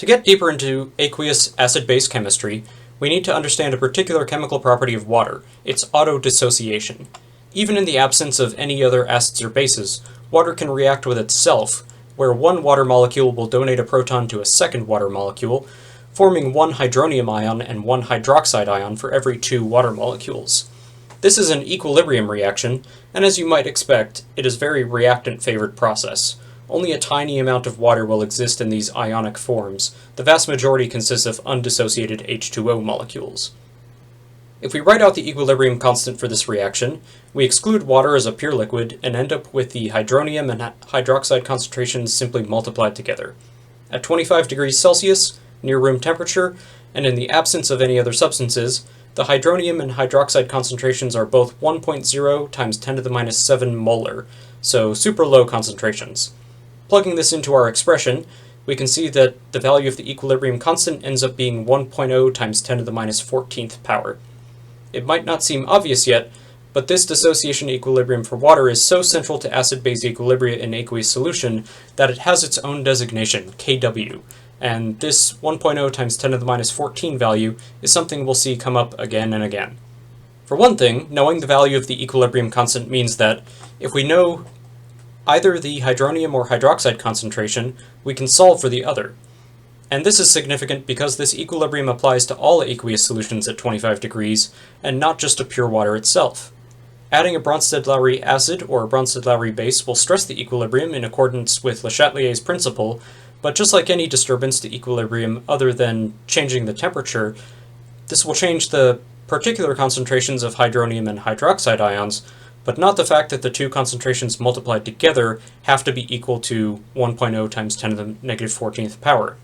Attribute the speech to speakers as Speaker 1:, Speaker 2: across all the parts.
Speaker 1: To get deeper into aqueous acid-base chemistry, we need to understand a particular chemical property of water, its autodissociation. Even in the absence of any other acids or bases, water can react with itself, where one water molecule will donate a proton to a second water molecule, forming one hydronium ion and one hydroxide ion for every two water molecules. This is an equilibrium reaction, and as you might expect, it is a very reactant-favored process. Only a tiny amount of water will exist in these ionic forms. The vast majority consists of undissociated H2O molecules. If we write out the equilibrium constant for this reaction, we exclude water as a pure liquid and end up with the hydronium and hydroxide concentrations simply multiplied together. At 25 degrees Celsius, near room temperature, and in the absence of any other substances, the hydronium and hydroxide concentrations are both 1.0 times 10 to the minus 7 molar, so super low concentrations. Plugging this into our expression, we can see that the value of the equilibrium constant ends up being 1.0 times 10 to the minus 14th power. It might not seem obvious yet, but this dissociation equilibrium for water is so central to acid-base equilibria in aqueous solution that it has its own designation, Kw, and this 1.0 times 10 to the minus 14 value is something we'll see come up again and again. For one thing, knowing the value of the equilibrium constant means that if we know either the hydronium or hydroxide concentration, we can solve for the other. And this is significant because this equilibrium applies to all aqueous solutions at 25 degrees, and not just to pure water itself. Adding a Bronsted-Lowry acid or a Bronsted-Lowry base will stress the equilibrium in accordance with Le Chatelier's principle, but just like any disturbance to equilibrium other than changing the temperature, this will change the particular concentrations of hydronium and hydroxide ions, but not the fact that the two concentrations multiplied together have to be equal to 1.0 times 10 to the negative 14th power.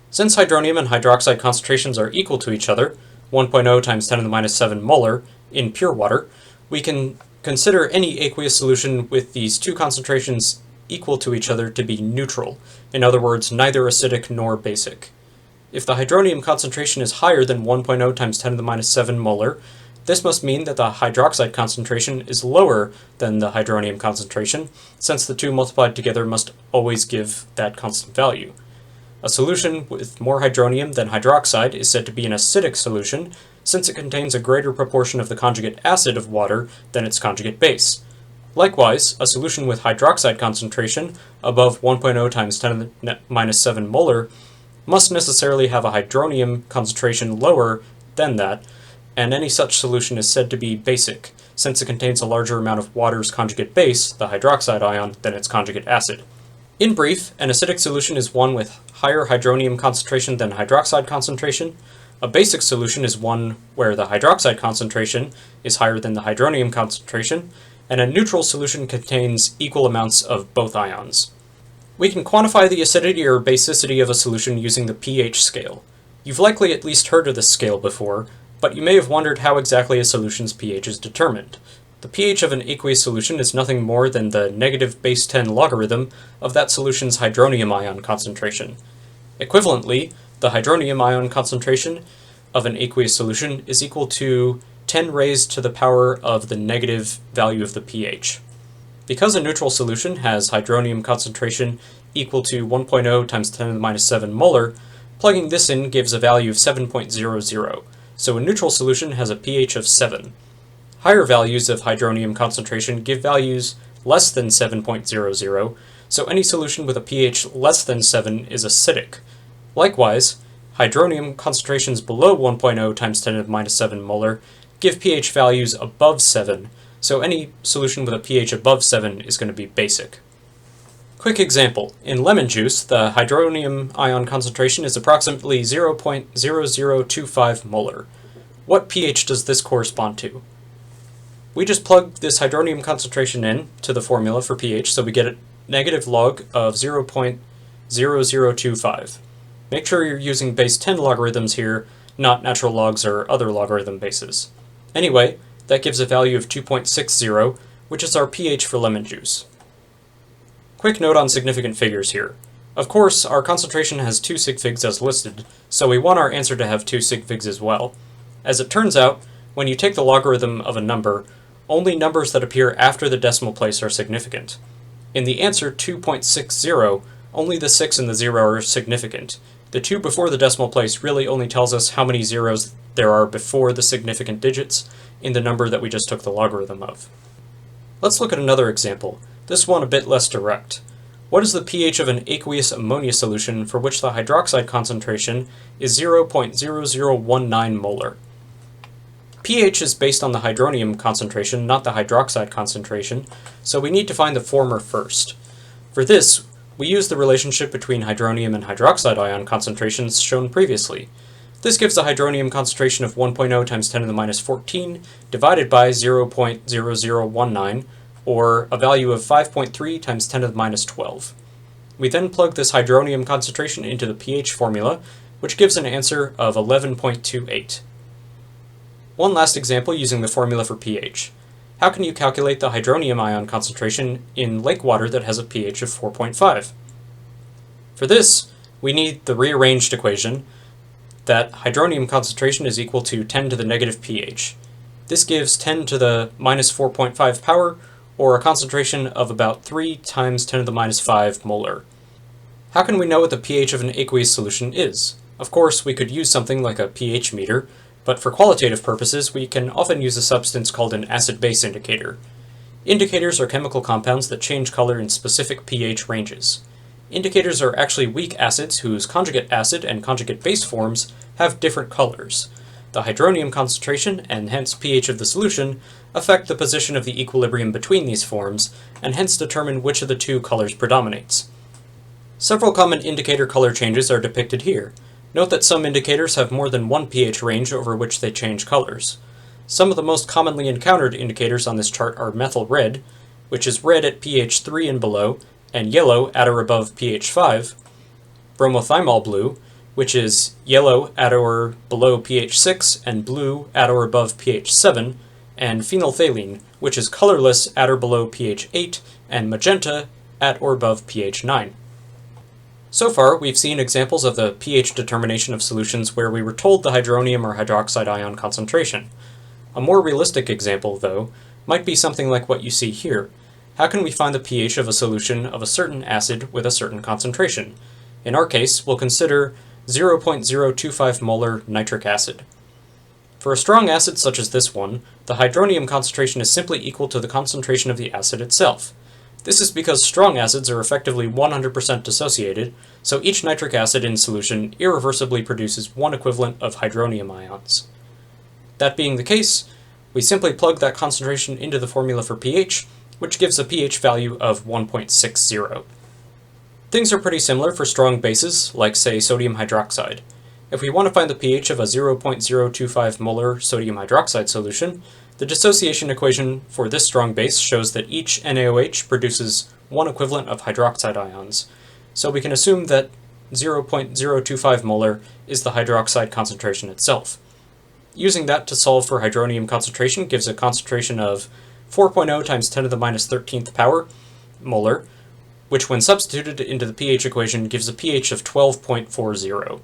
Speaker 1: Since hydronium and hydroxide concentrations are equal to each other, 1.0 times 10 to the minus 7 molar, in pure water, we can consider any aqueous solution with these two concentrations equal to each other to be neutral, in other words, neither acidic nor basic. If the hydronium concentration is higher than 1.0 times 10 to the minus 7 molar, this must mean that the hydroxide concentration is lower than the hydronium concentration, since the two multiplied together must always give that constant value. A solution with more hydronium than hydroxide is said to be an acidic solution, since it contains a greater proportion of the conjugate acid of water than its conjugate base. Likewise, a solution with hydroxide concentration above 1.0 times 10 to the minus 7 molar must necessarily have a hydronium concentration lower than that, and any such solution is said to be basic, since it contains a larger amount of water's conjugate base, the hydroxide ion, than its conjugate acid. In brief, an acidic solution is one with higher hydronium concentration than hydroxide concentration. A basic solution is one where the hydroxide concentration is higher than the hydronium concentration, and a neutral solution contains equal amounts of both ions. We can quantify the acidity or basicity of a solution using the pH scale. You've likely at least heard of this scale before, but you may have wondered how exactly a solution's pH is determined. The pH of an aqueous solution is nothing more than the negative base 10 logarithm of that solution's hydronium ion concentration. Equivalently, the hydronium ion concentration of an aqueous solution is equal to 10 raised to the power of the negative value of the pH. Because a neutral solution has hydronium concentration equal to 1.0 times 10 to the minus 7 molar, plugging this in gives a value of 7.00. So a neutral solution has a pH of 7. Higher values of hydronium concentration give values less than 7.00, so any solution with a pH less than 7 is acidic. Likewise, hydronium concentrations below 1.0 times 10 to the minus 7 molar give pH values above 7, so any solution with a pH above 7 is going to be basic. Quick example, in lemon juice, the hydronium ion concentration is approximately 0.0025 molar. What pH does this correspond to? We just plug this hydronium concentration in to the formula for pH, so we get a negative log of 0.0025. Make sure you're using base 10 logarithms here, not natural logs or other logarithm bases. Anyway, that gives a value of 2.60, which is our pH for lemon juice. Quick note on significant figures here. Of course, our concentration has 2 sig figs as listed, so we want our answer to have 2 sig figs as well. As it turns out, when you take the logarithm of a number, only numbers that appear after the decimal place are significant. In the answer 2.60, Only the 6 and the 0 are significant. The 2 before the decimal place really only tells us how many zeros there are before the significant digits in the number that we just took the logarithm of. Let's look at another example, this one a bit less direct. What is the pH of an aqueous ammonia solution for which the hydroxide concentration is 0.0019 molar? pH is based on the hydronium concentration, not the hydroxide concentration, so we need to find the former first. For this, we use the relationship between hydronium and hydroxide ion concentrations shown previously. This gives a hydronium concentration of 1.0 times 10 to the minus 14 divided by 0.0019, or a value of 5.3 times 10 to the minus 12. We then plug this hydronium concentration into the pH formula, which gives an answer of 11.28. One last example using the formula for pH. How can you calculate the hydronium ion concentration in lake water that has a pH of 4.5? For this, we need the rearranged equation that hydronium concentration is equal to 10 to the negative pH. This gives 10 to the minus 4.5 power, or a concentration of about 3 times 10 to the minus 5 molar. How can we know what the pH of an aqueous solution is? Of course, we could use something like a pH meter, but for qualitative purposes, we can often use a substance called an acid-base indicator. Indicators are chemical compounds that change color in specific pH ranges. Indicators are actually weak acids whose conjugate acid and conjugate base forms have different colors. The hydronium concentration, and hence pH of the solution, affect the position of the equilibrium between these forms, and hence determine which of the two colors predominates. Several common indicator color changes are depicted here. Note that some indicators have more than one pH range over which they change colors. Some of the most commonly encountered indicators on this chart are methyl red, which is red at pH 3 and below, and yellow at or above pH 5, bromothymol blue, which is yellow at or below pH 6 and blue at or above pH 7, and phenolphthalein, which is colorless at or below pH 8, and magenta at or above pH 9. So far, we've seen examples of the pH determination of solutions where we were told the hydronium or hydroxide ion concentration. A more realistic example, though, might be something like what you see here. How can we find the pH of a solution of a certain acid with a certain concentration? In our case, we'll consider 0.025 molar nitric acid. For a strong acid such as this one, the hydronium concentration is simply equal to the concentration of the acid itself. This is because strong acids are effectively 100% dissociated, so each nitric acid in solution irreversibly produces one equivalent of hydronium ions. That being the case, we simply plug that concentration into the formula for pH, which gives a pH value of 1.60. Things are pretty similar for strong bases, like say sodium hydroxide. If we want to find the pH of a 0.025 molar sodium hydroxide solution, the dissociation equation for this strong base shows that each NaOH produces one equivalent of hydroxide ions, so we can assume that 0.025 molar is the hydroxide concentration itself. Using that to solve for hydronium concentration gives a concentration of 4.0 times 10 to the minus 13th power molar, which when substituted into the pH equation gives a pH of 12.40.